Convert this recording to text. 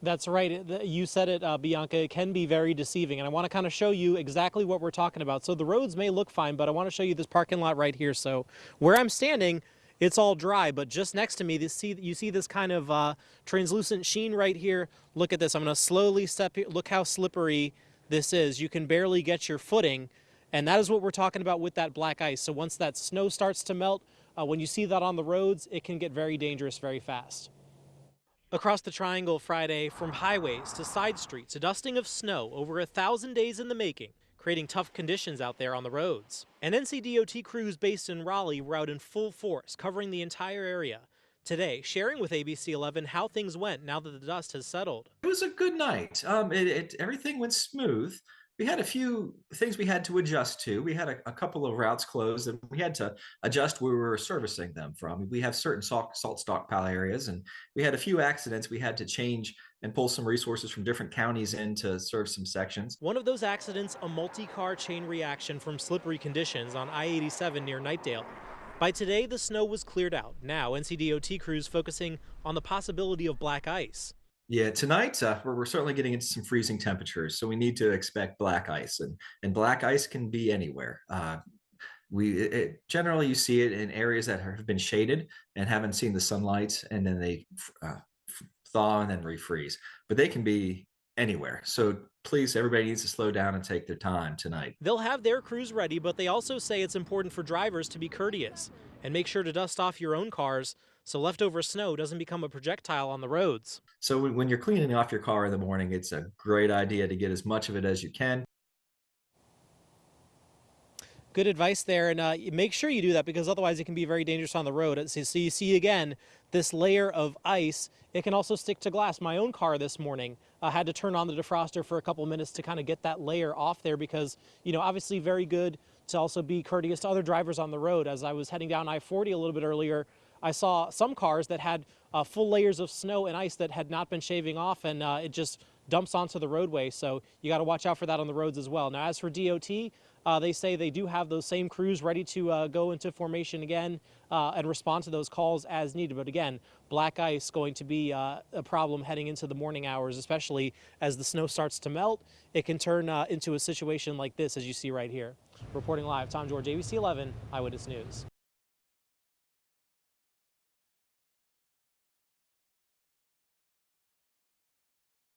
That's right. You said it, Bianca. It can be very deceiving, and I want to kind of show you exactly what we're talking about. So the roads may look fine, but I want to show you this parking lot right here. So where I'm standing, it's all dry, but just next to me, you see this kind of translucent sheen right here. Look at this. I'm going to slowly step here. Look how slippery this is. You can barely get your footing, and that is what we're talking about with that black ice. So once that snow starts to melt, when you see that on the roads, it can get very dangerous very fast. Across the Triangle Friday, from highways to side streets, a dusting of snow over 1,000 days in the making, creating tough conditions out there on the roads. And NCDOT crews based in Raleigh were out in full force, covering the entire area. Today, sharing with ABC 11 how things went now that the dust has settled. It was a good night. Everything went smooth. We had a few things we had to adjust to. We had a couple of routes closed, and we had to adjust where we were servicing them from. We have certain salt stockpile areas, and we had a few accidents. We had to change and pull some resources from different counties in to serve some sections. One of those accidents, a multi-car chain reaction from slippery conditions on I-87 near Knightdale. By today, the snow was cleared out. Now, NCDOT crews focusing on the possibility of black ice. Yeah, tonight we're certainly getting into some freezing temperatures, so we need to expect black ice, and black ice can be anywhere. Generally you see it in areas that have been shaded and haven't seen the sunlight, and then they uh, thaw and then refreeze. But they can be anywhere. So please, everybody needs to slow down and take their time tonight. They'll have their crews ready, but they also say it's important for drivers to be courteous and make sure to dust off your own cars so leftover snow doesn't become a projectile on the roads. So when you're cleaning off your car in the morning, it's a great idea to get as much of it as you can. Good advice there, and make sure you do that because otherwise it can be very dangerous on the road. So you see again this layer of ice. It can also stick to glass. My own car this morning had to turn on the defroster for a couple minutes to kind of get that layer off there because, you know, obviously very good to also be courteous to other drivers on the road. As I was heading down I-40 a little bit earlier, I saw some cars that had full layers of snow and ice that had not been shaving off, and it just dumps onto the roadway. So you got to watch out for that on the roads as well. Now, as for DOT, they say they do have those same crews ready to go into formation again and respond to those calls as needed. But again, black ice going to be a problem heading into the morning hours, especially as the snow starts to melt. It can turn into a situation like this, as you see right here. Reporting live, Tom George, ABC 11 Eyewitness News.